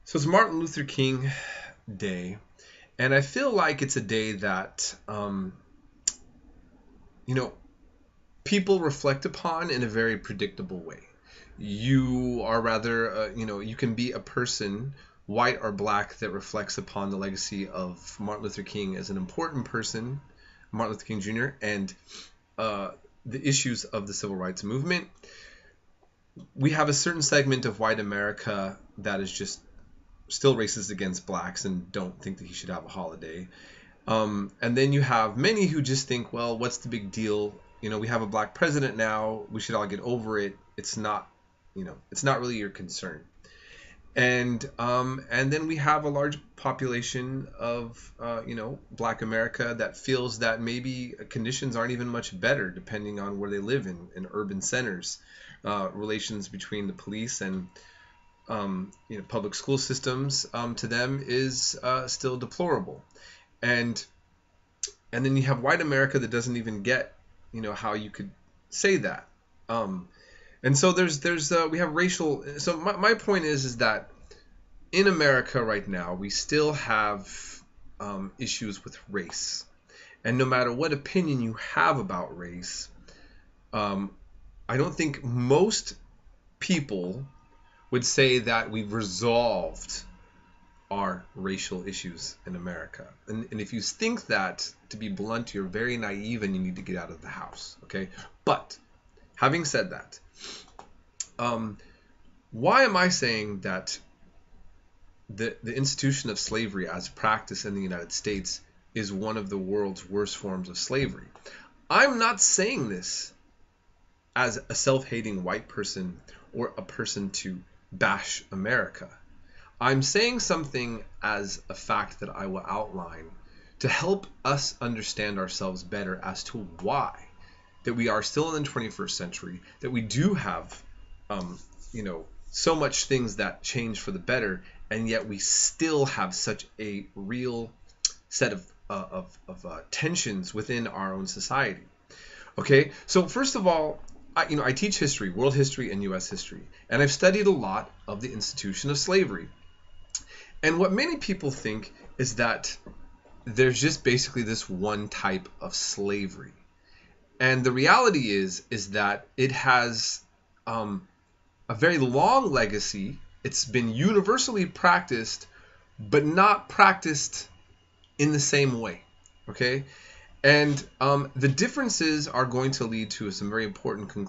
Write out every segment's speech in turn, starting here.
So it's Martin Luther King Day, and I feel like it's a day that you know people reflect upon in a very predictable way. You are rather, you can be a person, white or black, that reflects upon the legacy of Martin Luther King as an important person, Martin Luther King Jr., and uh, the issues of the civil rights movement. We have a certain segment of white America that is just still racist against blacks and don't think that he should have a holiday. And then you have many who just think, well, what's the big deal? We have a black president now. We should all get over it. It's not really your concern. And then we have a large population of black America that feels that maybe conditions aren't even much better depending on where they live in urban centers. Relations between the police and public school systems to them is still deplorable. And and then you have white America that doesn't even get how you could say that. And so there's we have racial. So my point is that in America right now we still have issues with race, and no matter what opinion you have about race, I don't think most people would say that we've resolved our racial issues in America. And if you think that, to be blunt, you're very naive and you need to get out of the house. Okay? But having said that, why am I saying that the institution of slavery as practiced in the United States is one of the world's worst forms of slavery? I'm not saying this as a self-hating white person or a person to bash America. I'm saying something as a fact that I will outline to help us understand ourselves better as to why that we are still in the 21st century, that we do have so much things that change for the better, and yet we still have such a real set of tensions within our own society. Okay, so first of all, I teach history, world history and U.S. history, and I've studied a lot of the institution of slavery. And what many people think is that there's just basically this one type of slavery. And the reality is that it has a very long legacy. It's been universally practiced, but not practiced in the same way. Okay? And the differences are going to lead to some very important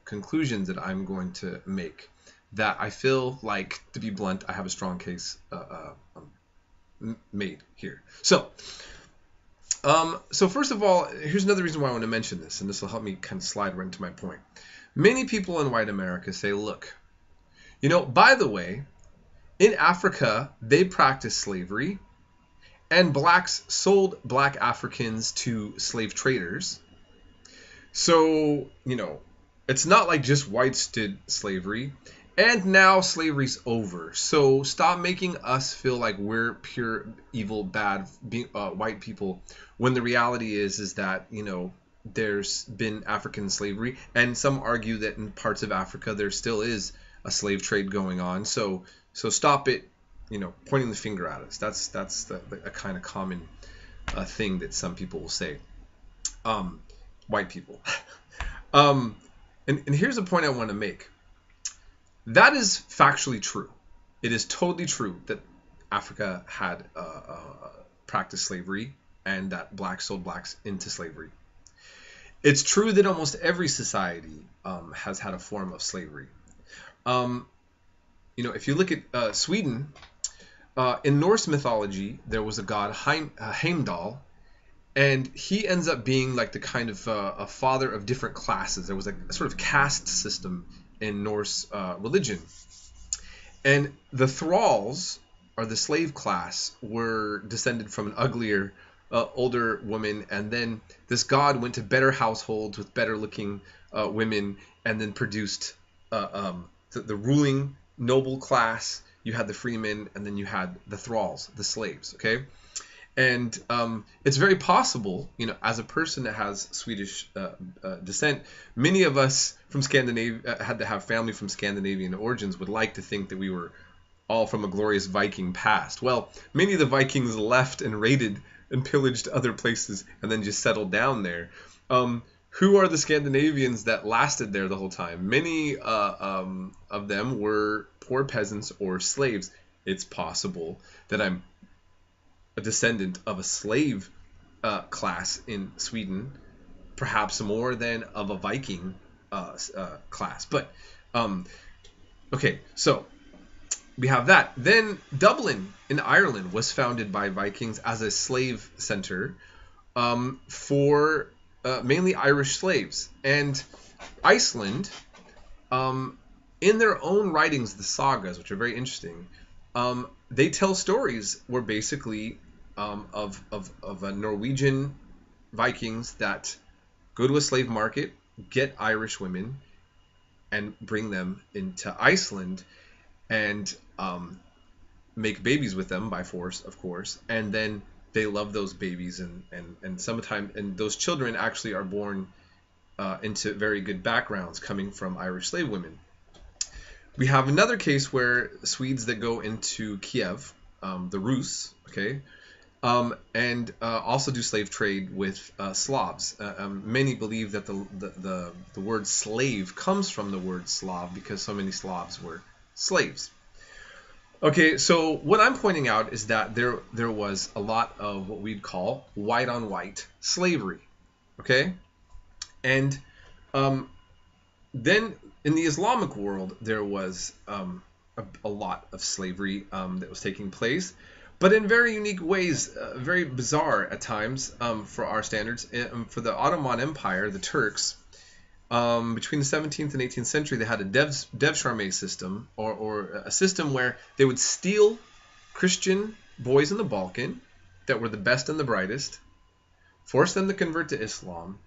conclusions that I'm going to make, that I feel like, to be blunt, I have a strong case made here. So first of all, here's another reason why I want to mention this, and this will help me kind of slide right into my point. Many people in white America say, look, by the way, in Africa, they practice slavery, and blacks sold black Africans to slave traders. So, it's not like just whites did slavery. And now slavery's over. So stop making us feel like we're pure evil, bad white people, when the reality is that, there's been African slavery. And some argue that in parts of Africa there still is a slave trade going on. So stop it, pointing the finger at us. That's a kind of common thing that some people will say. White people. And here's a point I want to make. That is factually true. It is totally true that Africa had practiced slavery and that blacks sold blacks into slavery. It's true that almost every society has had a form of slavery. If you look at Sweden, in Norse mythology, there was a god Heimdall, and he ends up being like the kind of a father of different classes. There was a sort of caste system in Norse religion. And the thralls, or the slave class, were descended from an uglier, older woman, and then this god went to better households with better looking women, and then produced the ruling noble class. You had the freemen, and then you had the thralls, the slaves, okay? And it's very possible, as a person that has Swedish descent, many of us from Scandinavia had to have family from Scandinavian origins, would like to think that we were all from a glorious Viking past. Well, many of the Vikings left and raided and pillaged other places and then just settled down there. Who are the Scandinavians that lasted there the whole time? Many of them were poor peasants or slaves. It's possible that I'm a descendant of a slave class in Sweden, perhaps more than of a Viking class. But okay, so we have that. Then Dublin in Ireland was founded by Vikings as a slave center for mainly Irish slaves. And Iceland, in their own writings, the sagas, which are very interesting, they tell stories where basically of Norwegian Vikings that go to a slave market, get Irish women, and bring them into Iceland and make babies with them by force, of course, and then they love those babies, and sometimes, and those children actually are born into very good backgrounds coming from Irish slave women. We have another case where Swedes that go into Kiev, the Rus, okay, and also do slave trade with Slavs. Many believe that the word slave comes from the word Slav because so many Slavs were slaves. Okay, so what I'm pointing out is that there was a lot of what we'd call white-on-white slavery, okay? And then in the Islamic world, there was a lot of slavery that was taking place, but in very unique ways, very bizarre at times for our standards. For the Ottoman Empire, the Turks, between the 17th and 18th century, they had a devsharme system, or a system where they would steal Christian boys in the Balkan that were the best and the brightest, force them to convert to Islam,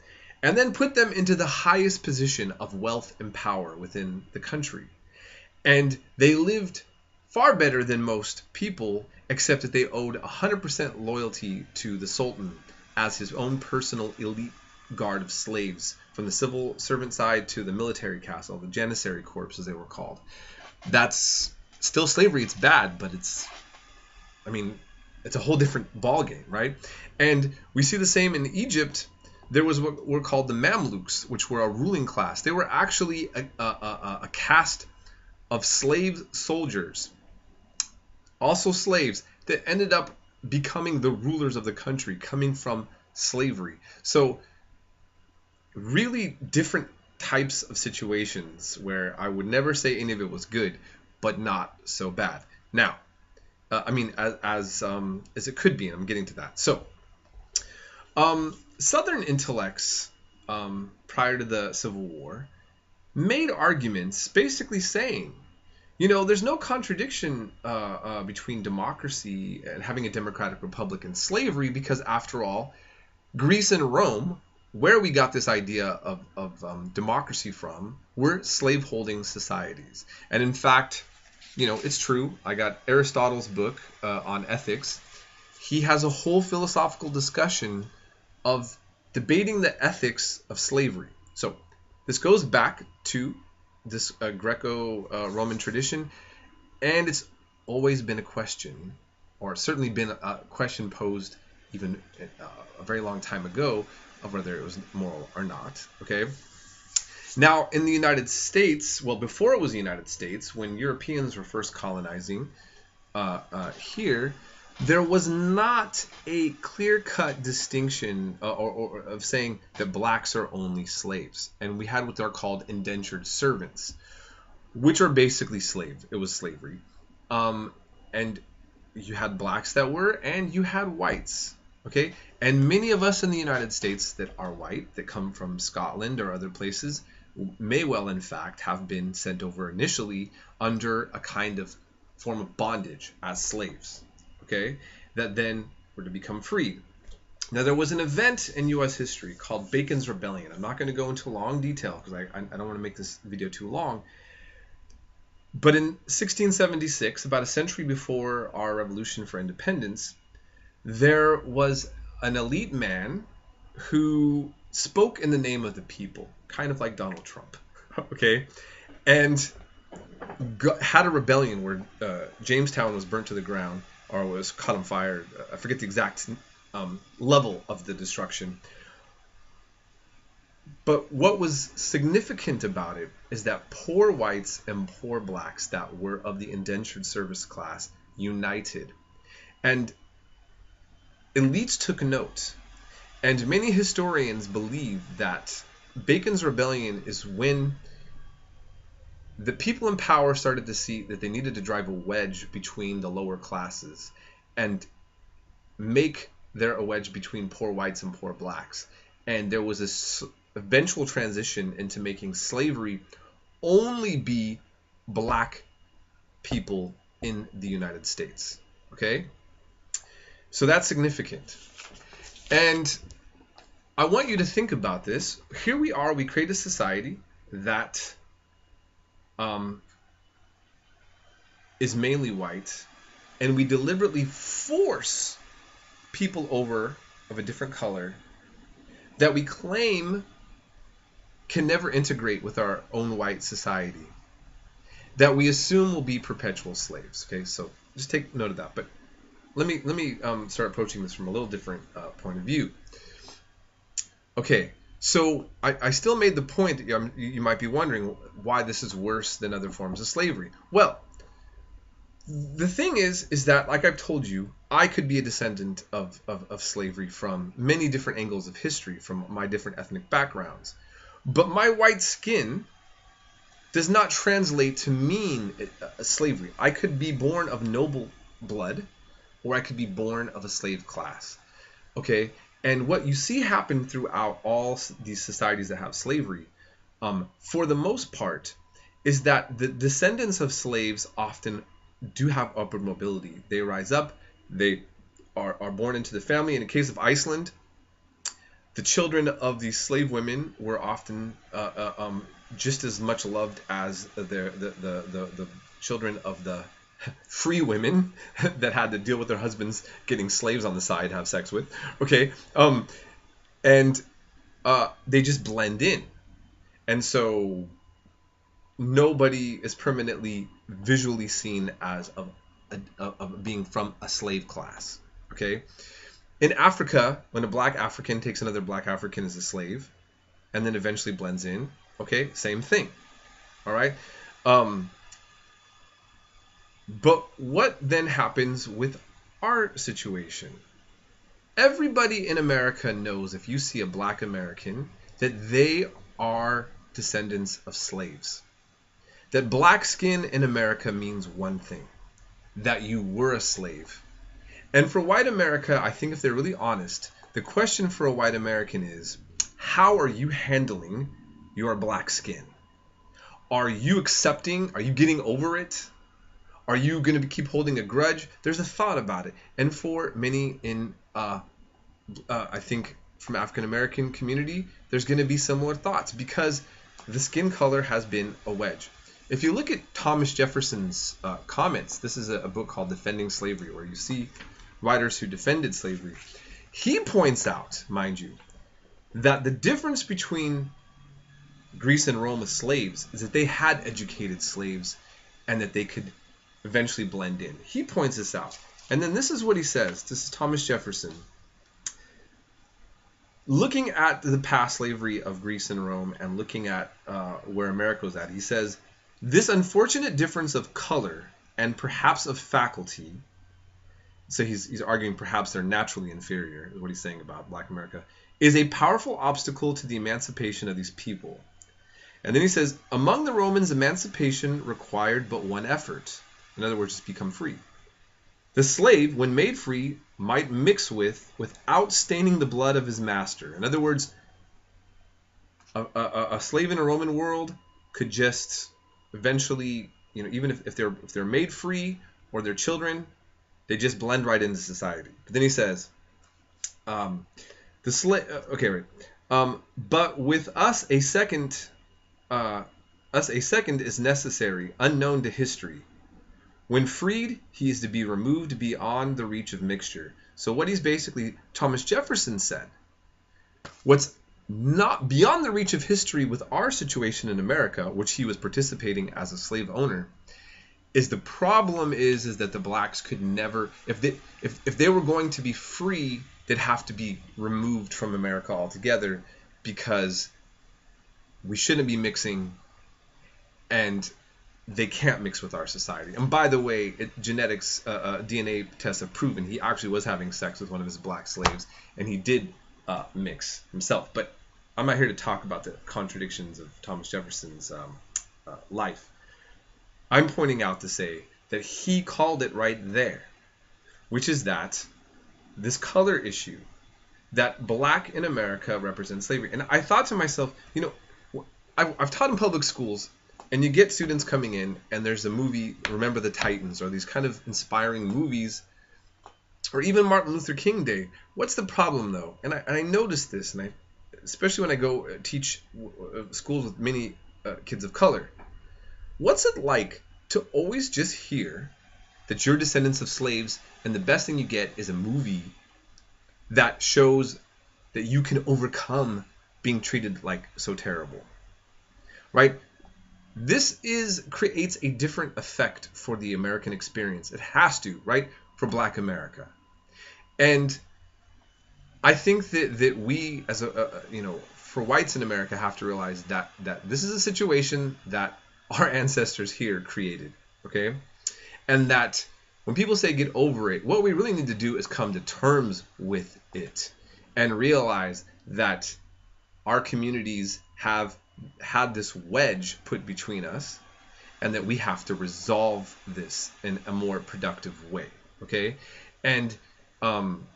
and then put them into the highest position of wealth and power within the country. And they lived far better than most people, except that they owed 100% loyalty to the Sultan as his own personal elite guard of slaves, from the civil servant side to the military castle, the Janissary Corps, as they were called. That's still slavery. It's bad, but it's a whole different ballgame, right? And we see the same in Egypt. There was what were called the Mamluks, which were a ruling class. They were actually a caste of slave soldiers, also slaves, that ended up becoming the rulers of the country, coming from slavery. So really different types of situations where I would never say any of it was good, but not so bad. Now, as it could be, and I'm getting to that. So, Southern intellects prior to the Civil War made arguments basically saying, there's no contradiction between democracy and having a democratic republic and slavery, because after all, Greece and Rome, where we got this idea of democracy from, were slave-holding societies. And in fact, it's true. I got Aristotle's book on ethics. He has a whole philosophical discussion of debating the ethics of slavery. So this goes back to this Greco-Roman tradition, and it's always been a question, or certainly been a question posed even a very long time ago, of whether it was moral or not, okay? Now, in the United States, well, before it was the United States, when Europeans were first colonizing here, there was not a clear-cut distinction or of saying that blacks are only slaves. And we had what are called indentured servants, which are basically slaves. It was slavery. And you had blacks that were, and you had whites. Okay, and many of us in the United States that are white, that come from Scotland or other places, may well, in fact, have been sent over initially under a kind of form of bondage as slaves, okay, that then were to become free. Now, there was an event in U.S. history called Bacon's Rebellion. I'm not going to go into long detail because I don't want to make this video too long. But in 1676, about a century before our Revolution for Independence, there was an elite man who spoke in the name of the people, kind of like Donald Trump, okay? And had a rebellion where Jamestown was burnt to the ground or was caught on fire. I forget the exact level of the destruction. But what was significant about it is that poor whites and poor blacks that were of the indentured service class united. And elites took note. And many historians believe that Bacon's Rebellion is when the people in power started to see that they needed to drive a wedge between the lower classes and make there a wedge between poor whites and poor blacks. And there was this eventual transition into making slavery only be black people in the United States. Okay? So that's significant. And I want you to think about this. Here we are, we create a society that is mainly white, and we deliberately force people over of a different color that we claim can never integrate with our own white society, that we assume will be perpetual slaves. Okay, so just take note of that. But let me start approaching this from a little different point of view. Okay, so I still made the point that you might be wondering why this is worse than other forms of slavery. Well, the thing is that, like I've told you, I could be a descendant of slavery from many different angles of history, from my different ethnic backgrounds. But my white skin does not translate to mean slavery. I could be born of noble blood, or I could be born of a slave class. Okay? And what you see happen throughout all these societies that have slavery, for the most part, is that the descendants of slaves often do have upward mobility. They rise up, they are born into the family. In the case of Iceland, the children of these slave women were often just as much loved as the children of the free women that had to deal with their husbands getting slaves on the side to have sex with. Okay, and they just blend in, and so nobody is permanently visually seen as of being from a slave class. Okay, in Africa, when a black African takes another black African as a slave, and then eventually blends in, okay, same thing. All right. But what then happens with our situation? Everybody in America knows, if you see a black American, that they are descendants of slaves. That black skin in America means one thing, that you were a slave. And for white America, I think if they're really honest, the question for a white American is, how are you handling your black skin? Are you accepting? Are you getting over it? Are you going to keep holding a grudge? There's a thought about it. And for many in, I think, from African American community, there's going to be similar thoughts because the skin color has been a wedge. If you look at Thomas Jefferson's comments, this is a book called Defending Slavery, where you see writers who defended slavery. He points out, mind you, that the difference between Greece and Rome with slaves is that they had educated slaves and that they could eventually blend in. He points this out. And then this is what he says. This is Thomas Jefferson. Looking at the past slavery of Greece and Rome and looking at where America was at, he says, this unfortunate difference of color and perhaps of faculty, so he's arguing perhaps they're naturally inferior, is what he's saying about black America, is a powerful obstacle to the emancipation of these people. And then he says, among the Romans, emancipation required but one effort. In other words, just become free. The slave, when made free, might mix without staining the blood of his master. In other words, a slave in a Roman world could just eventually, even if they're made free or their children, they just blend right into society. But then he says, but with us a second is necessary, unknown to history. When freed, he is to be removed beyond the reach of mixture. So what he's basically, Thomas Jefferson said, what's not beyond the reach of history with our situation in America, which he was participating as a slave owner, is the problem is that the blacks could never, if they were going to be free, they'd have to be removed from America altogether, because we shouldn't be mixing, and they can't mix with our society. And by the way, genetics, DNA tests have proven he actually was having sex with one of his black slaves, and he did mix himself. But I'm not here to talk about the contradictions of Thomas Jefferson's life. I'm pointing out to say that he called it right there, which is that this color issue, that black in America represents slavery. And I thought to myself, I've taught in public schools, and you get students coming in, and there's a movie, Remember the Titans, or these kind of inspiring movies, or even Martin Luther King Day. What's the problem, though? And I noticed this, and especially when I go teach schools with many kids of color. What's it like to always just hear that you're descendants of slaves, and the best thing you get is a movie that shows that you can overcome being treated like so terrible, right? This creates a different effect for the American experience. It has to, right, for Black America. And I think that we, as for whites in America, have to realize that this is a situation that our ancestors here created, okay? And that when people say get over it, what we really need to do is come to terms with it and realize that our communities have had this wedge put between us, and that we have to resolve this in a more productive way, okay? And I'm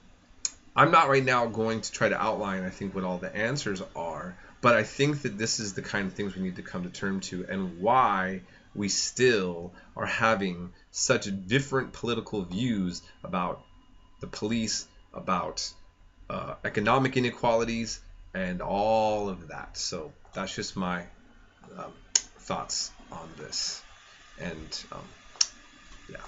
not right now going to try to outline, I think, what all the answers are, but I think that this is the kind of things we need to come to terms to, and why we still are having such different political views about the police, about economic inequalities, and all of that. So that's just my thoughts on this. And yeah.